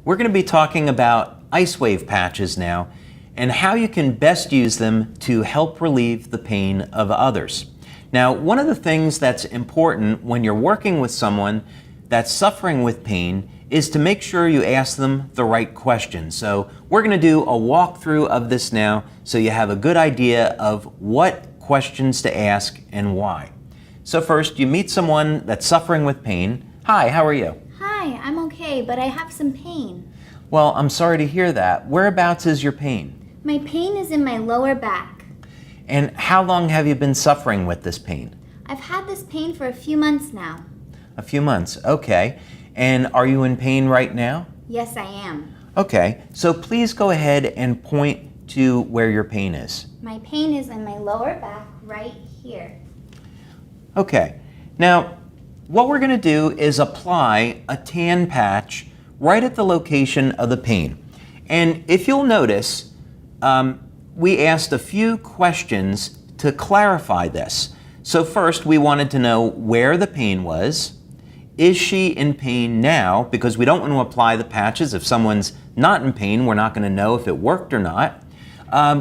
We're going to be talking about IceWave patches now and how you can best use them to help relieve the pain of others. Now, one of the things that's important when you're working with someone that's suffering with pain is to make sure you ask them the right questions. So we're going to do a walkthrough of this now so you have a good idea of what questions to ask and why. So first, you meet someone that's suffering with pain. Hi, how are you? Hi, I'm okay, but I have some pain. Well, I'm sorry to hear that. Whereabouts is your pain? My pain is in my lower back. And how long have you been suffering with this pain? I've had this pain for a few months now. A few months, okay. And are you in pain right now? Yes, I am. Okay, so please go ahead and point to where your pain is. My pain is in my lower back right here. Okay, now what we're going to do is apply a tan patch right at the location of the pain. And if you'll notice, we asked a few questions to clarify this. So first, we wanted to know where the pain was. Is she in pain now? Because we don't want to apply the patches. If someone's not in pain, we're not going to know if it worked or not.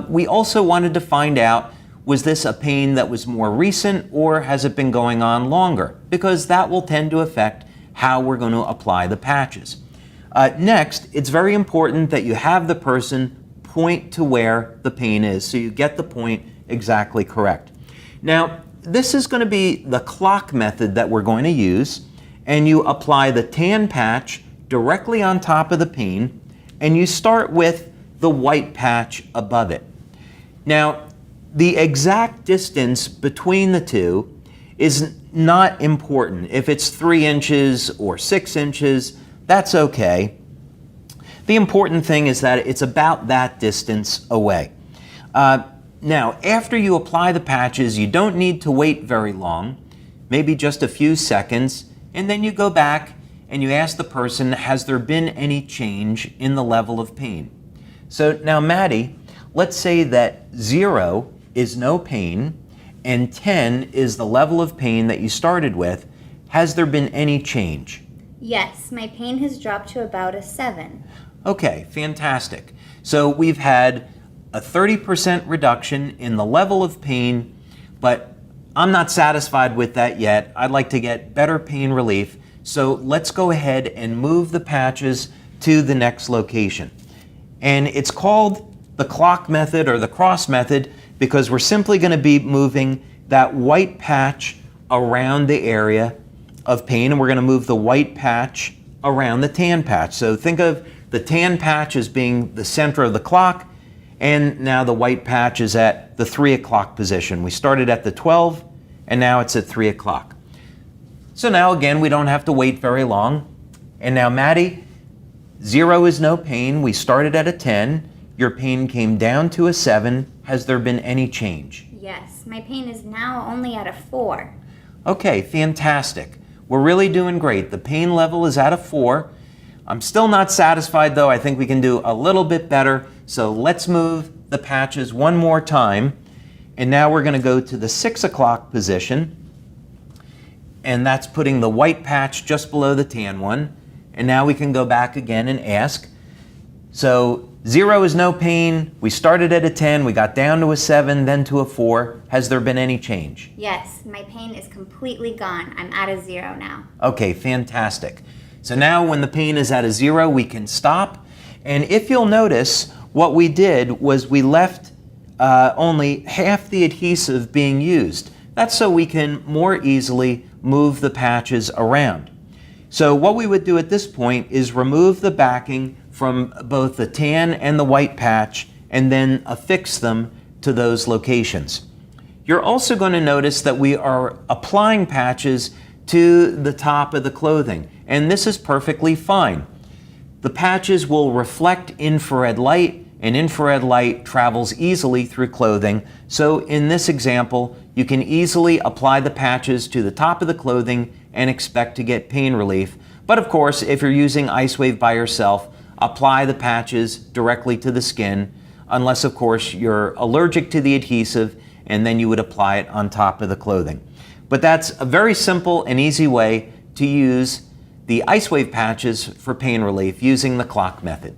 We also wanted to find out, was this a pain that was more recent or has it been going on longer? Because that will tend to affect how we're going to apply the patches. Next, it's very important that you have the person point to where the pain is so you get the point exactly correct. Now, this is going to be the clock method that we're going to use, and you apply the tan patch directly on top of the pain, and you start with the white patch above it. Now, the exact distance between the two is not important. If it's 3 inches or 6 inches, that's okay. The important thing is that it's about that distance away. Now, after you apply the patches, you don't need to wait very long, maybe just a few seconds, and then you go back and you ask the person, has there been any change in the level of pain? So now, Maddie, let's say that 0 is no pain and 10 is the level of pain that you started with. Has there been any change? Yes, my pain has dropped to about a 7. Okay, fantastic. So we've had a 30% reduction in the level of pain, but I'm not satisfied with that yet. I'd like to get better pain relief. So let's go ahead and move the patches to the next location. And it's called the clock method or the cross method because we're simply going to be moving that white patch around the area of pain, and we're going to move the white patch around the tan patch. So think of the tan patch as being the center of the clock, and now the white patch is at the 3 o'clock position. We started at the 12, and now it's at 3 o'clock. So now again, we don't have to wait very long. And now, Maddie, 0 is no pain. We started at a 10. Your pain came down to a 7. Has there been any change? Yes, my pain is now only at a 4. Okay, fantastic. We're really doing great. The pain level is at a 4. I'm still not satisfied though. I think we can do a little bit better. So let's move the patches one more time. And now we're going to go to the 6 o'clock position. And that's putting the white patch just below the tan one. And now we can go back again and ask. So 0 is no pain. We started at a 10. We got down to a 7, then to a 4. Has there been any change? Yes, my pain is completely gone. I'm at a 0 now. Okay, fantastic. So now when the pain is at a 0, we can stop. And if you'll notice, what we did was we left only half the adhesive being used. That's so we can more easily move the patches around. So what we would do at this point is remove the backing from both the tan and the white patch and then affix them to those locations. You're also going to notice that we are applying patches to the top of the clothing, and this is perfectly fine. The patches will reflect infrared light, and infrared light travels easily through clothing. So in this example, you can easily apply the patches to the top of the clothing and expect to get pain relief. But of course, if you're using IceWave by yourself, apply the patches directly to the skin, unless of course you're allergic to the adhesive, and then you would apply it on top of the clothing. But that's a very simple and easy way to use the IceWave patches for pain relief using the clock method.